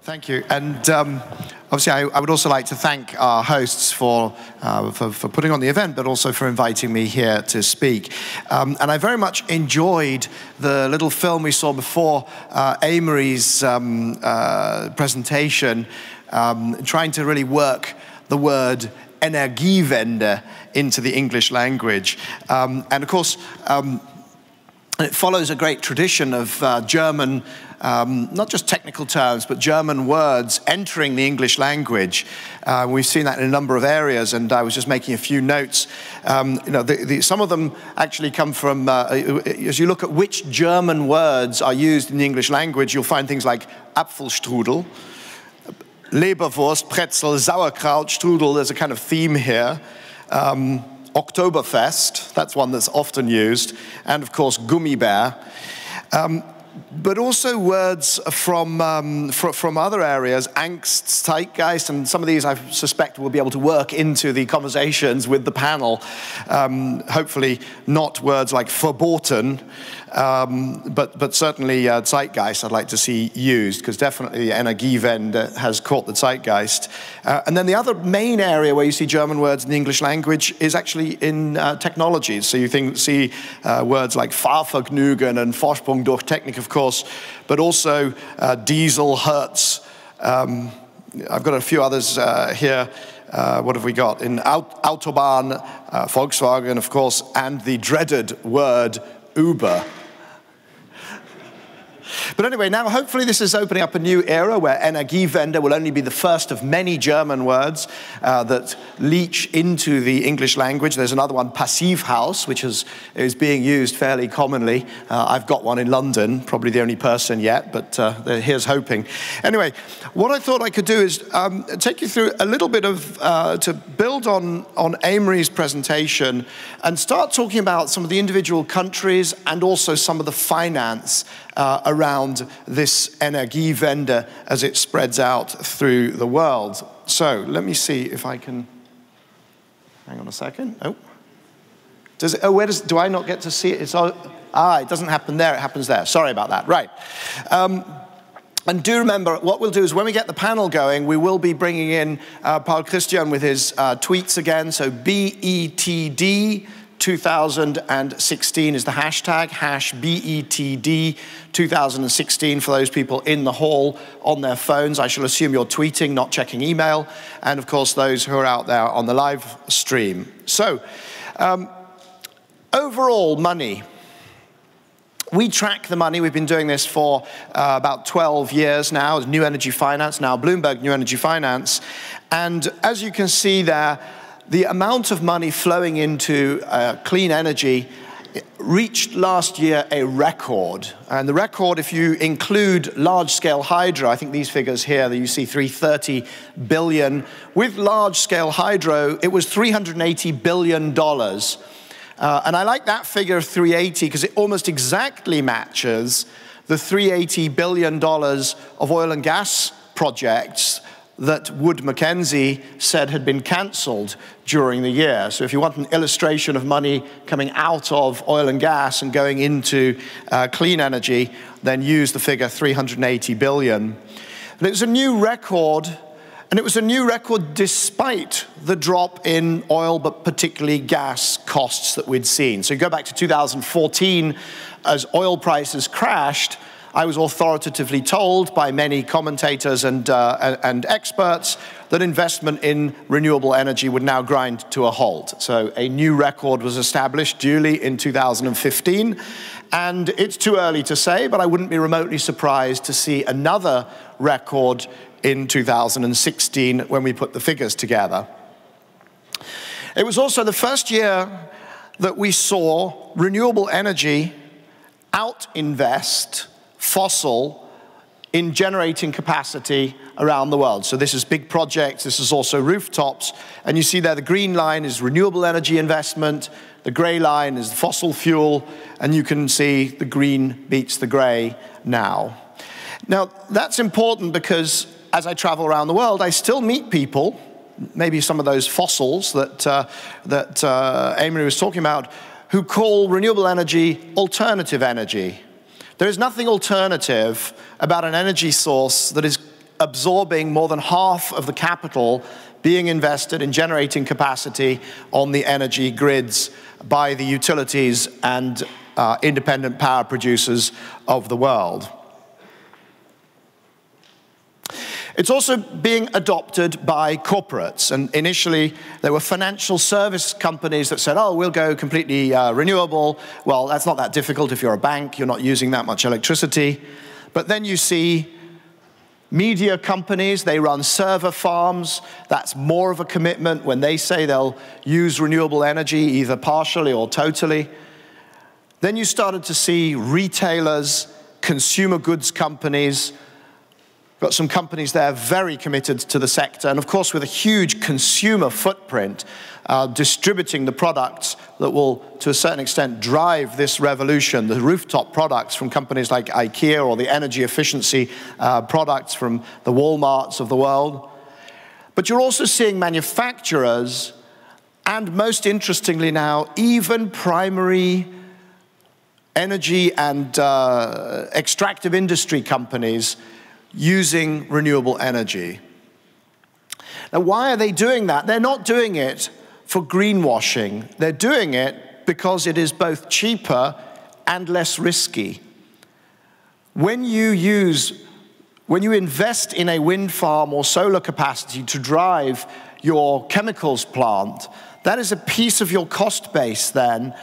Thank you. And obviously, I would also like to thank our hosts for putting on the event, but also for inviting me here to speak. And I very much enjoyed the little film we saw before Amory's presentation, trying to really work the word Energiewende into the English language. And of course, it follows a great tradition of German, not just technical terms, but German words entering the English language. We've seen that in a number of areas, and I was just making a few notes. Some of them actually come from, as you look at which German words are used in the English language, you'll find things like Apfelstrudel, Leberwurst, Pretzel, Sauerkraut, Strudel. There's a kind of theme here. Oktoberfest, that's one that's often used, and of course Gummibär. But also words from other areas, Angst, Zeitgeist, and some of these I suspect will be able to work into the conversations with the panel. Hopefully not words like verboten, but certainly Zeitgeist I'd like to see used, because definitely Energiewende has caught the Zeitgeist. And then the other main area where you see German words in the English language is actually in technologies. So you see words like Fahrvergnügen and Vorsprung durch Technik, of course, but also diesel, Hertz. I've got a few others here. What have we got? In Autobahn, Volkswagen, of course, and the dreaded word Uber. But anyway, now hopefully this is opening up a new era where Energiewende will only be the first of many German words that leach into the English language. There's another one, Passivhaus, which is being used fairly commonly. I've got one in London, probably the only person yet, but here's hoping. Anyway, what I thought I could do is take you through a little bit of, to build on Amory's presentation and start talking about some of the individual countries and also some of the finance around this Energiewende as it spreads out through the world. So let me see if I can, hang on a second. Oh, do I not get to see it? It doesn't happen there, it happens there. Sorry about that, right. And do remember, what we'll do is when we get the panel going, we will be bringing in Paul Christian with his tweets again. So BETD 2016 is the hashtag, #BETD 2016 for those people in the hall on their phones. I shall assume you're tweeting, not checking email. And of course, those who are out there on the live stream. So, overall money. We track the money. We've been doing this for about 12 years now, New Energy Finance, now Bloomberg New Energy Finance. And as you can see there, the amount of money flowing into clean energy reached last year a record. And the record, if you include large-scale hydro, I think these figures here that you see, 330 billion. With large-scale hydro, it was $380 billion. And I like that figure of 380 because it almost exactly matches the $380 billion of oil and gas projects that Wood Mackenzie said had been cancelled during the year. So if you want an illustration of money coming out of oil and gas and going into clean energy, then use the figure 380 billion. And it was a new record, and it was a new record despite the drop in oil, but particularly gas costs that we'd seen. So you go back to 2014, as oil prices crashed, I was authoritatively told by many commentators and experts that investment in renewable energy would now grind to a halt. So a new record was established duly in 2015. And it's too early to say, but I wouldn't be remotely surprised to see another record in 2016 when we put the figures together. It was also the first year that we saw renewable energy out-invest fossil in generating capacity around the world. So this is big projects, this is also rooftops, and you see there the green line is renewable energy investment, the gray line is fossil fuel, and you can see the green beats the gray now. Now, that's important because as I travel around the world, I still meet people, maybe some of those fossils that Amory was talking about, who call renewable energy alternative energy. There is nothing alternative about an energy source that is absorbing more than half of the capital being invested in generating capacity on the energy grids by the utilities and independent power producers of the world. It's also being adopted by corporates. And initially, there were financial service companies that said, oh, we'll go completely renewable. Well, that's not that difficult if you're a bank. You're not using that much electricity. But then you see media companies, they run server farms. That's more of a commitment when they say they'll use renewable energy, either partially or totally. Then you started to see retailers, consumer goods companies. Got some companies there very committed to the sector, and of course with a huge consumer footprint, distributing the products that will, to a certain extent, drive this revolution, the rooftop products from companies like IKEA or the energy efficiency products from the Walmarts of the world. But you're also seeing manufacturers, and most interestingly now, even primary energy and extractive industry companies using renewable energy. Now, why are they doing that? They're not doing it for greenwashing. They're doing it because it is both cheaper and less risky. When you invest in a wind farm or solar capacity to drive your chemicals plant, that is a piece of your cost base then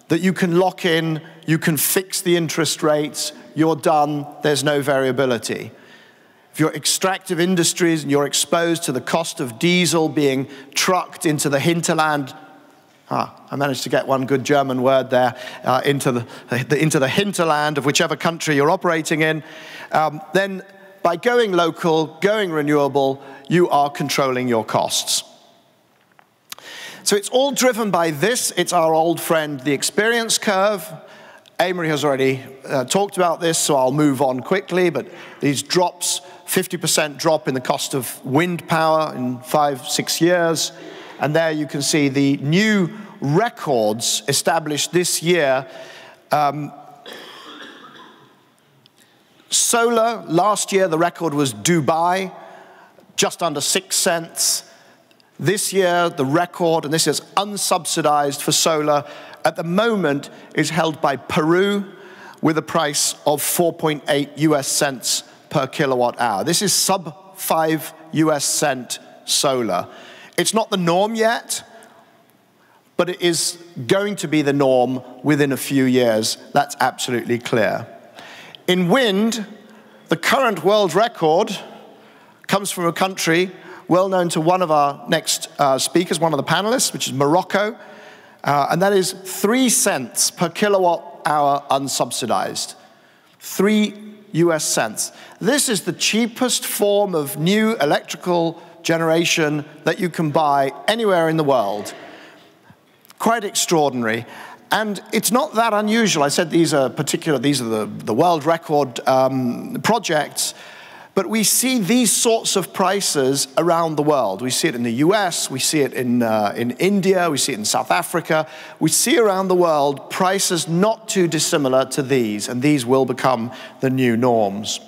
that you can lock in, you can fix the interest rates, you're done, there's no variability. If you're extractive industries and you're exposed to the cost of diesel being trucked into the hinterland, I managed to get one good German word there, into the hinterland of whichever country you're operating in, then by going local, going renewable, you are controlling your costs. So it's all driven by this. It's our old friend, the experience curve. Amory has already talked about this, so I'll move on quickly, but these drops, 50% drop in the cost of wind power in 5-6 years. And there you can see the new records established this year. Solar, last year the record was Dubai, just under 6 cents. This year the record, and this is unsubsidized for solar, at the moment is held by Peru with a price of 4.8 US cents per kilowatt hour. This is sub 5 US cent solar. It's not the norm yet, but it is going to be the norm within a few years. That's absolutely clear. In wind, the current world record comes from a country well known to one of our next speakers, one of the panelists, which is Morocco, and that is 3 cents per kilowatt hour unsubsidized. 3 US cents. This is the cheapest form of new electrical generation that you can buy anywhere in the world. Quite extraordinary. And it's not that unusual. I said these are the world record projects, but we see these sorts of prices around the world. We see it in the US, we see it in India, we see it in South Africa. We see around the world prices not too dissimilar to these, and these will become the new norms.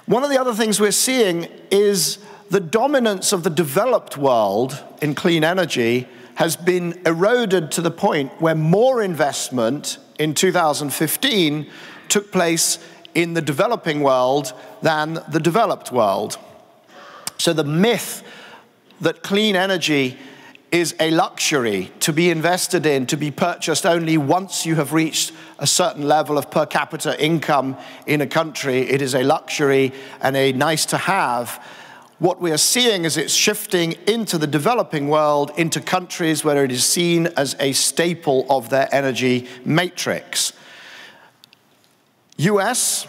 One of the other things we're seeing is the dominance of the developed world in clean energy has been eroded to the point where more investment in 2015 took place in the developing world than the developed world. So the myth that clean energy is a luxury to be invested in, to be purchased only once you have reached a certain level of per capita income in a country, it is a luxury and a nice to have. What we are seeing is it's shifting into the developing world, into countries where it is seen as a staple of their energy matrix. US,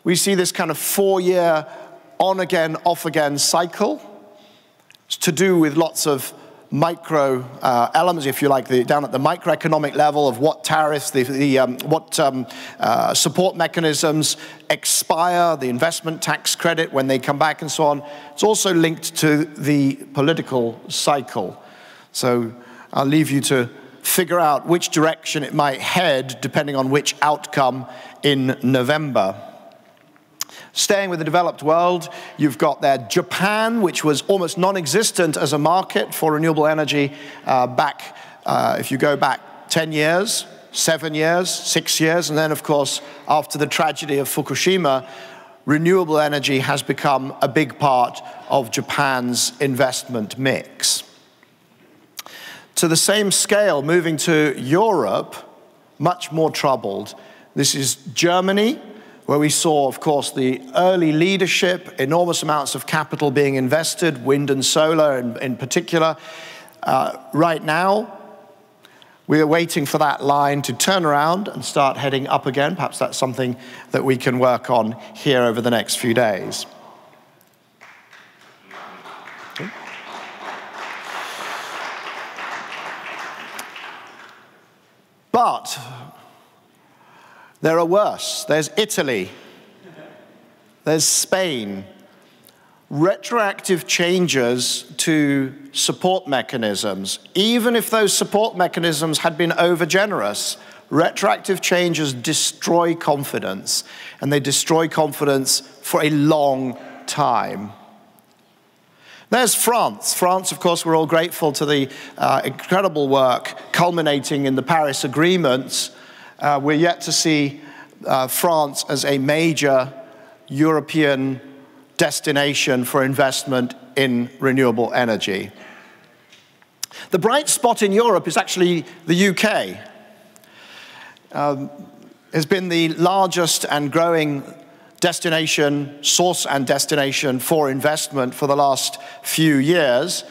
we see this kind of 4-year on-again, off-again cycle. It's to do with lots of micro elements, if you like, down at the microeconomic level of what tariffs, what support mechanisms expire, the investment tax credit when they come back and so on. It's also linked to the political cycle. So I'll leave you to figure out which direction it might head depending on which outcome in November. Staying with the developed world, you've got there Japan, which was almost non-existent as a market for renewable energy if you go back 10 years, 7 years, 6 years, and then, of course, after the tragedy of Fukushima, renewable energy has become a big part of Japan's investment mix. To the same scale, moving to Europe, much more troubled. This is Germany, where we saw, of course, the early leadership, enormous amounts of capital being invested, wind and solar in particular. Right now, we are waiting for that line to turn around and start heading up again. Perhaps that's something that we can work on here over the next few days. Okay. But there are worse. There's Italy. There's Spain. Retroactive changes to support mechanisms, even if those support mechanisms had been overgenerous, retroactive changes destroy confidence, and they destroy confidence for a long time. There's France. France, of course, we're all grateful to the incredible work culminating in the Paris agreements. We're yet to see France as a major European destination for investment in renewable energy. The bright spot in Europe is actually the UK. Has been the largest and growing source and destination for investment for the last few years.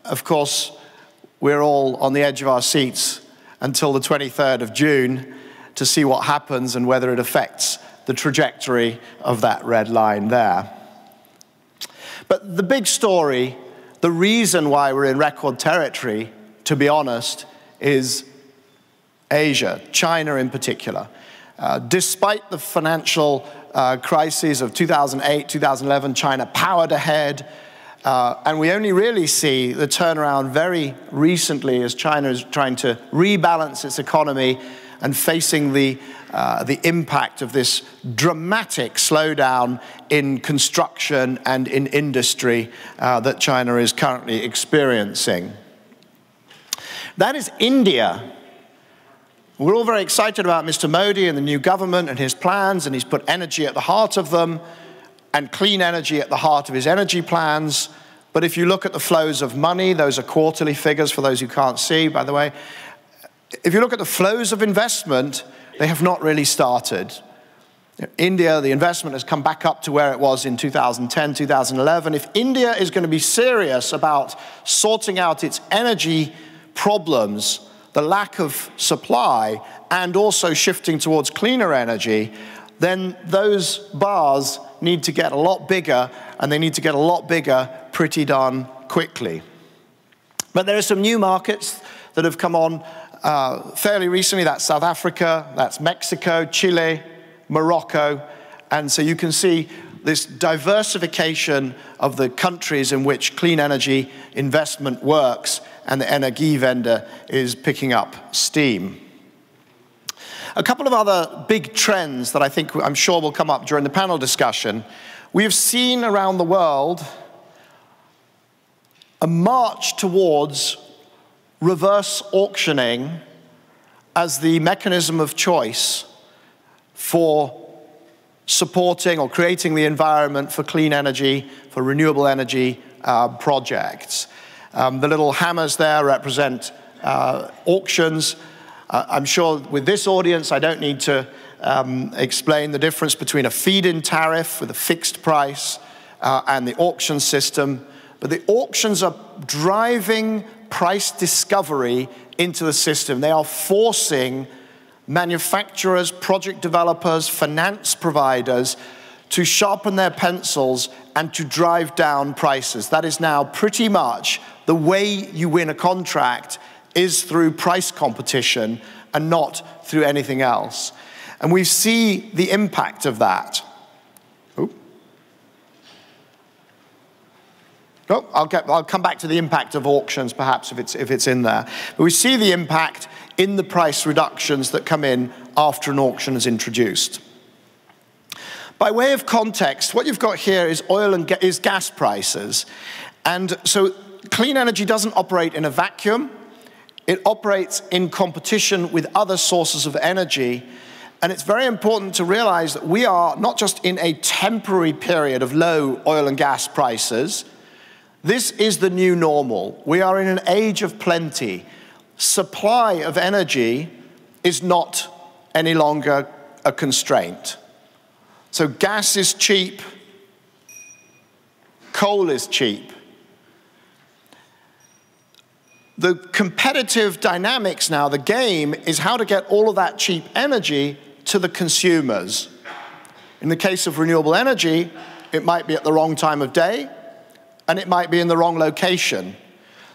Of course, we're all on the edge of our seats until the 23rd of June to see what happens and whether it affects the trajectory of that red line there. But the big story, the reason why we're in record territory, to be honest, is Asia, China in particular. Despite the financial crises of 2008, 2011, China powered ahead, and we only really see the turnaround very recently as China is trying to rebalance its economy and facing the impact of this dramatic slowdown in construction and in industry that China is currently experiencing. That is India. We're all very excited about Mr. Modi and the new government and his plans, and he's put energy at the heart of them and clean energy at the heart of his energy plans. But if you look at the flows of money, those are quarterly figures for those who can't see, by the way. If you look at the flows of investment, they have not really started. India, the investment has come back up to where it was in 2010, 2011. If India is going to be serious about sorting out its energy problems, the lack of supply, and also shifting towards cleaner energy, then those bars need to get a lot bigger, and they need to get a lot bigger pretty darn quickly. But there are some new markets that have come on fairly recently. That's South Africa, that's Mexico, Chile, Morocco. And so you can see this diversification of the countries in which clean energy investment works, and the Energiewende is picking up steam. A couple of other big trends that I'm sure will come up during the panel discussion. We have seen around the world a march towards reverse auctioning as the mechanism of choice for supporting or creating the environment for clean energy, for renewable energy projects. The little hammers there represent auctions. I'm sure with this audience, I don't need to explain the difference between a feed-in tariff with a fixed price and the auction system. But the auctions are driving price discovery into the system. They are forcing manufacturers, project developers, finance providers to sharpen their pencils and to drive down prices. That is now pretty much the way you win a contract, is through price competition and not through anything else. And we see the impact of that. I'll come back to the impact of auctions, perhaps, if it's in there. But we see the impact in the price reductions that come in after an auction is introduced. By way of context, what you've got here is is gas prices. And so clean energy doesn't operate in a vacuum. It operates in competition with other sources of energy. And it's very important to realize that we are not just in a temporary period of low oil and gas prices. This is the new normal. We are in an age of plenty. Supply of energy is not any longer a constraint. So gas is cheap, coal is cheap. The competitive dynamics now, the game, is how to get all of that cheap energy to the consumers. In the case of renewable energy, it might be at the wrong time of day, and it might be in the wrong location.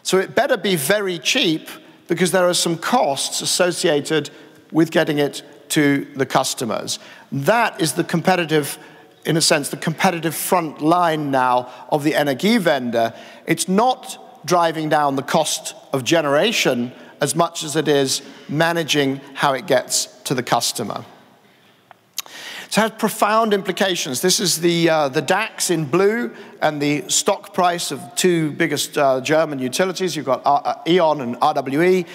So it better be very cheap, because there are some costs associated with getting it to the customers. That is the competitive, in a sense, the competitive front line now of the Energiewende. It's not driving down the cost of generation as much as it is managing how it gets to the customer. It has profound implications. This is the DAX in blue and the stock price of two biggest German utilities. You've got E.ON and RWE.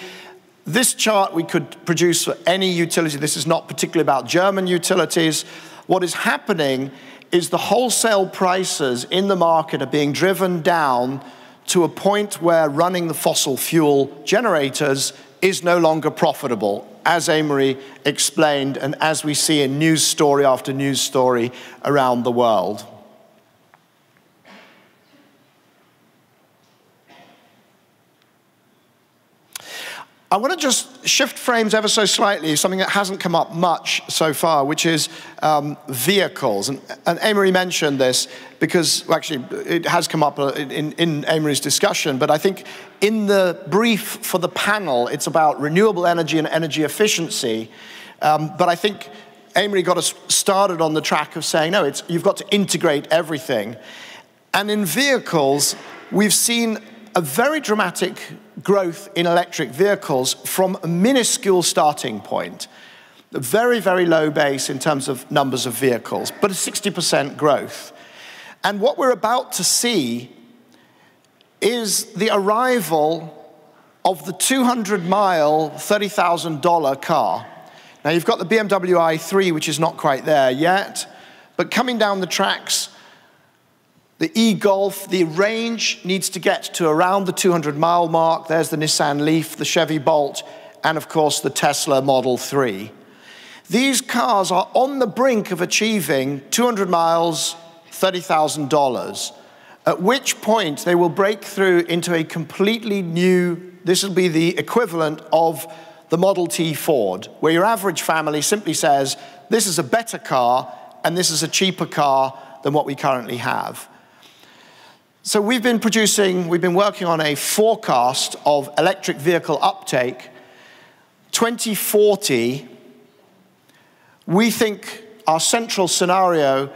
This chart we could produce for any utility. This is not particularly about German utilities. What is happening is the wholesale prices in the market are being driven down to a point where running the fossil fuel generators is no longer profitable, as Amory explained, and as we see in news story after news story around the world. I want to just shift frames ever so slightly, something that hasn't come up much so far, which is vehicles. And Amory mentioned this because, well, actually, it has come up in Amory's discussion, but I think in the brief for the panel, it's about renewable energy and energy efficiency. But I think Amory got us started on the track of saying, no, you've got to integrate everything. And in vehicles, we've seen a very dramatic growth in electric vehicles from a minuscule starting point. A very, very low base in terms of numbers of vehicles, but a 60% growth. And what we're about to see is the arrival of the 200-mile, $30,000 car. Now, you've got the BMW i3, which is not quite there yet, but coming down the tracks, the e-Golf, the range needs to get to around the 200-mile mark. There's the Nissan Leaf, the Chevy Bolt, and of course the Tesla Model 3. These cars are on the brink of achieving 200 miles, $30,000, at which point they will break through into a completely new, this will be the equivalent of the Model T Ford, where your average family simply says, this is a better car and this is a cheaper car than what we currently have. So we've been working on a forecast of electric vehicle uptake. 2040, we think our central scenario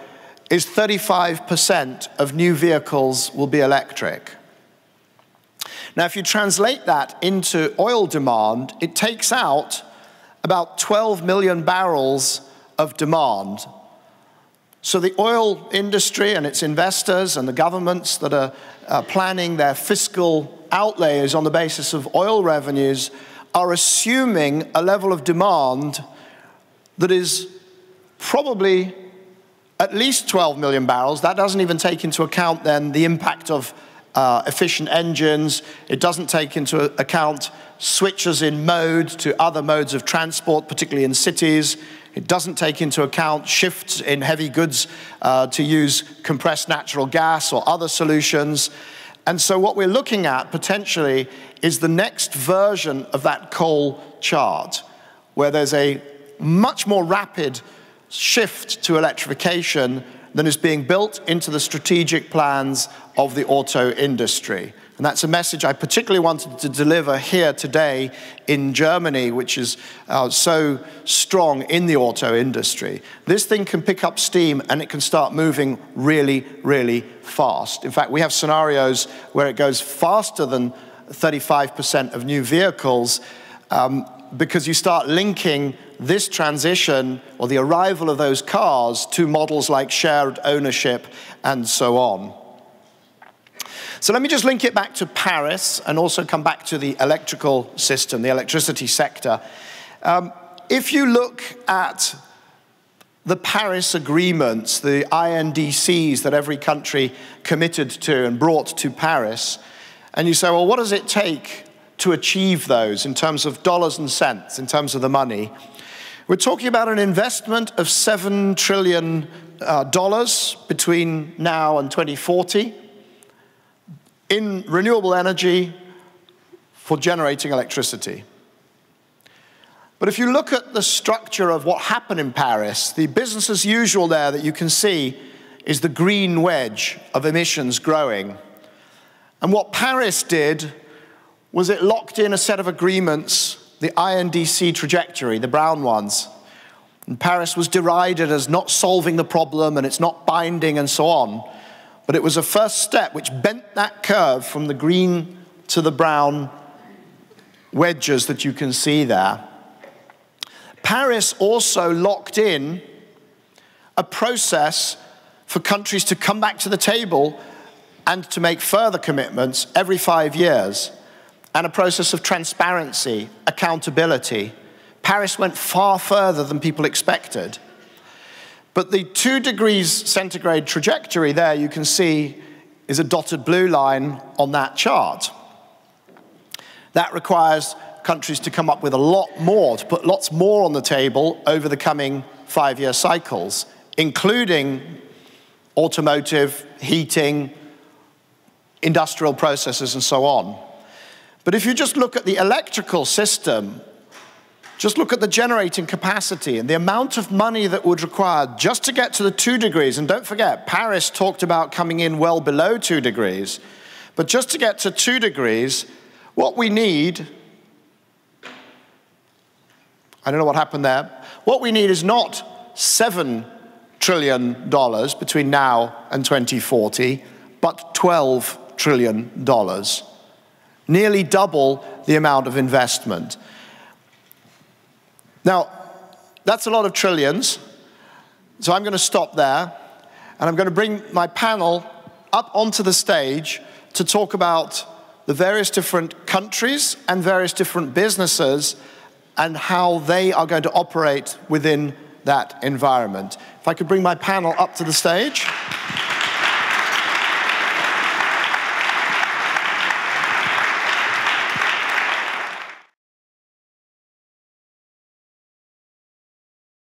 is 35% of new vehicles will be electric. Now, if you translate that into oil demand, it takes out about 12 million barrels of demand. So the oil industry and its investors and the governments that are planning their fiscal outlays on the basis of oil revenues are assuming a level of demand that is probably at least 12 million barrels. That doesn't even take into account then the impact of efficient engines. It doesn't take into account switches in mode to other modes of transport, particularly in cities. It doesn't take into account shifts in heavy goods to use compressed natural gas or other solutions. And so what we're looking at potentially is the next version of that coal chart, where there's a much more rapid shift to electrification than is being built into the strategic plans of the auto industry. And that's a message I particularly wanted to deliver here today in Germany, which is so strong in the auto industry. This thing can pick up steam and it can start moving really, really fast. In fact, we have scenarios where it goes faster than 35% of new vehicles because you start linking this transition or the arrival of those cars to models like shared ownership and so on. So let me just link it back to Paris and also come back to the electrical system, the electricity sector. If you look at the Paris agreements, the INDCs that every country committed to and brought to Paris, and you say, well, what does it take to achieve those in terms of dollars and cents, in terms of the money? We're talking about an investment of $7 trillion between now and 2040 in renewable energy for generating electricity. But if you look at the structure of what happened in Paris, the business as usual there that you can see is the green wedge of emissions growing. And what Paris did was it locked in a set of agreements, the INDC trajectory, the brown ones. And Paris was derided as not solving the problem and it's not binding and so on. But it was a first step which bent that curve from the green to the brown wedges that you can see there. Paris also locked in a process for countries to come back to the table and to make further commitments every 5 years, and a process of transparency, accountability. Paris went far further than people expected. But the 2 degrees centigrade trajectory there you can see is a dotted blue line on that chart. That requires countries to come up with a lot more, to put lots more on the table over the coming 5-year cycles, including automotive, heating, industrial processes, and so on. But if you just look at the electrical system, just look at the generating capacity and the amount of money that would require just to get to the 2 degrees, and don't forget, Paris talked about coming in well below 2 degrees, but just to get to 2 degrees, what we need, I don't know what happened there, what we need is not $7 trillion between now and 2040, but $12 trillion. Nearly double the amount of investment. Now, that's a lot of trillions, so I'm going to stop there, and I'm going to bring my panel up onto the stage to talk about the various different countries and various different businesses and how they are going to operate within that environment. If I could bring my panel up to the stage.